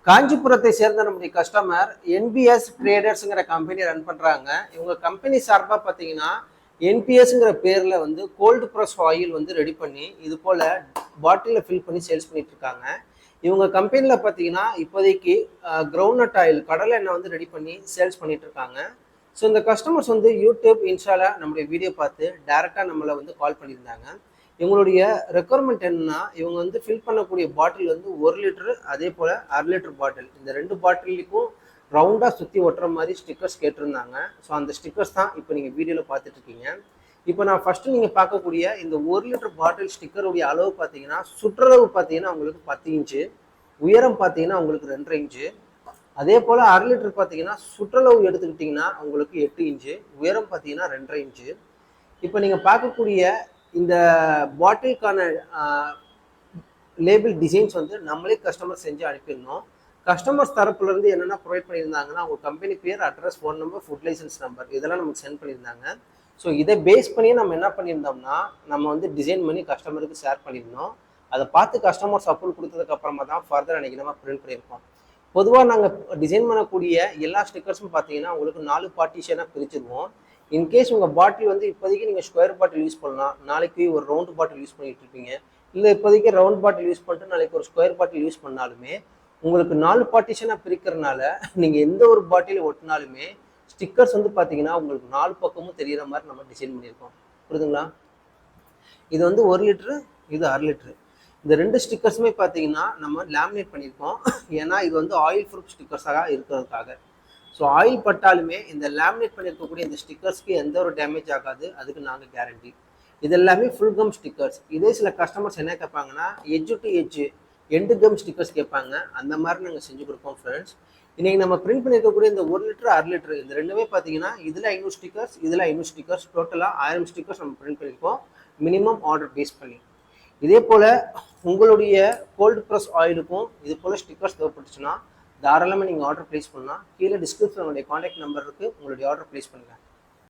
காஞ்சிபுரத்தை சேர்ந்த நம்முடைய customer NPS ட்ரேடர்ஸுங்கிற company run பண்ணுறாங்க. இவங்க கம்பெனி சார்பாக பார்த்தீங்கன்னா என்பிஎஸ்ங்கிற பேரில் வந்து கோல்டு ப்ரெஸ் ஆயில் வந்து ரெடி பண்ணி இது போல் பாட்டிலில் ஃபில் பண்ணி சேல்ஸ் பண்ணிட்டு இருக்காங்க. இவங்க கம்பெனியில் பார்த்தீங்கன்னா இப்போதைக்கு கிரவுண்ட்நட் ஆயில் கடலை எண்ணெய் வந்து ரெடி பண்ணி சேல்ஸ் பண்ணிட்டு இருக்காங்க. ஸோ இந்த கஸ்டமர்ஸ் வந்து யூடியூப் இன்ஸ்டால நம்முடைய வீடியோ பார்த்து டேரெக்டாக நம்மளை வந்து கால் பண்ணியிருந்தாங்க. இவங்களுடைய ரெக்குவயர்மெண்ட் என்னன்னா, இவங்க வந்து ஃபில் பண்ணக்கூடிய பாட்டில் வந்து 1 லிட்டரு, அதே போல் 1/2 லிட்டர் பாட்டில், இந்த 2 பாட்டிலுக்கும் ரவுண்டாக சுற்றி ஒட்டுற மாதிரி ஸ்டிக்கர்ஸ் கேட்டிருந்தாங்க. ஸோ அந்த ஸ்டிக்கர்ஸ் தான் இப்போ நீங்கள் வீடியோவில் பார்த்துட்டு இருக்கீங்க. இப்போ நான் ஃபஸ்ட்டு நீங்கள் பார்க்கக்கூடிய இந்த 1 லிட்டர் பாட்டில் ஸ்டிக்கருடைய அளவு பார்த்தீங்கன்னா, சுற்றளவு பார்த்தீங்கன்னா உங்களுக்கு 10 இன்ச்சு, உயரம் பார்த்தீங்கன்னா உங்களுக்கு 2.5 இன்ச்சு. அதே போல் 1/2 லிட்டர் பார்த்தீங்கன்னா சுற்றளவு எடுத்துக்கிட்டிங்கன்னா உங்களுக்கு 8 இன்ச்சு, உயரம் பார்த்தீங்கன்னா 2.5 இன்ச்சு. இப்போ நீங்கள் பார்க்கக்கூடிய இந்த பாட்டிலுக்கான லேபிள் டிசைன்ஸ் வந்து நம்மளே கஸ்டமர் செஞ்சு அனுப்பியிருந்தோம். கஸ்டமர்ஸ் தரப்புலேருந்து என்னென்ன ப்ரொவைட் பண்ணியிருந்தாங்கன்னா, அவங்க கம்பெனி பேர், address, phone number, food licence number இதெல்லாம் நமக்கு சென்ட் பண்ணியிருந்தாங்க. ஸோ இதை பேஸ் பண்ணி நம்ம என்ன பண்ணியிருந்தோம்னா, நம்ம வந்து டிசைன் பண்ணி கஸ்டமருக்கு ஷேர் பண்ணியிருந்தோம். அதை பார்த்து கஸ்டமர்ஸ் அப்ரூவல் கொடுத்ததுக்கு அப்புறமா தான் ஃபர்தர் அன்றைக்கி நம்ம பிரிண்ட் பண்ணியிருக்கோம். பொதுவாக நாங்கள் டிசைன் பண்ணக்கூடிய எல்லா ஸ்டிக்கர்ஸும் பார்த்தீங்கன்னா உங்களுக்கு 4 பார்ட்டிஷனாக பிரிச்சிருவோம். இன்கேஸ் உங்கள் பாட்டில் வந்து இப்போதைக்கு நீங்கள் ஸ்கொயர் பாட்டில் யூஸ் பண்ணலாம், நாளைக்கு ஒரு ரவுண்டு பாட்டில் யூஸ் பண்ணிட்டு இருப்பீங்க. இல்லை இப்போதைக்கு ரவுண்ட் பாட்டில் யூஸ் பண்ணிட்டு நாளைக்கு ஒரு ஸ்கொயர் பாட்டில் யூஸ் பண்ணாலுமே உங்களுக்கு 4 பார்ட்டிஷனாக பிரிக்கிறதுனால நீங்கள் எந்த ஒரு பாட்டில் ஒட்டினாலுமே ஸ்டிக்கர்ஸ் வந்து பார்த்தீங்கன்னா உங்களுக்கு 4 பக்கமும் தெரிகிற மாதிரி நம்ம டிசைன் பண்ணியிருக்கோம். புரியுதுங்களா? இது வந்து 1 லிட்டரு, இது 1/2 லிட்டரு. இந்த 2 ஸ்டிக்கர்ஸுமே பார்த்தீங்கன்னா நம்ம லேமினேட் பண்ணியிருக்கோம். ஏன்னா இது வந்து ஆயில் ப்ரூஃப் ஸ்டிக்கர்ஸாக இருக்கிறதுக்காக. ஸோ ஆயில் பட்டாலுமே இந்த லேமினேட் பண்ணியிருக்கக்கூடிய இந்த ஸ்டிக்கர்ஸ்க்கு எந்த ஒரு டேமேஜ் ஆகாது, அதுக்கு நாங்கள் கேரண்டி. இது எல்லாமே ஃபுல் கம் ஸ்டிக்கர்ஸ். இதே சில கஸ்டமர்ஸ் என்ன கேட்பாங்கன்னா, edge to edge end come stickers கேட்பாங்க. அந்த மாதிரி நாங்கள் செஞ்சு கொடுப்போம் ஃப்ரெண்ட்ஸ். இன்றைக்கி நம்ம பிரிண்ட் பண்ணியிருக்கக்கூடிய இந்த 1 லிட்டரு, 1/2 லிட்டரு இந்த ரெண்டுமே பார்த்தீங்கன்னா இதில் 500 ஸ்டிக்கர்ஸ், இதில் 500 ஸ்டிக்கர்ஸ், டோட்டலாக 1000 ஸ்டிக்கர்ஸ் நம்ம பிரிண்ட் பண்ணியிருக்கோம், மினிமம் ஆர்டர் பேஸ் பண்ணி. இதே போல் உங்களுடைய கோல்டு ப்ரெஸ் ஆயிலுக்கும் இது போல் ஸ்டிக்கர்ஸ் தேவைப்பட்டுச்சுன்னா தாராளமாக நீங்கள் ஆர்டர் ப்ளேஸ் பண்ணலாம். கீழே டிஸ்கிரிப்ஷனில் உங்களுடைய காண்டாக்ட் நம்பர் இருக்குது, உங்களுடைய ஆர்டர் ப்ளேஸ் பண்ணுங்கள்.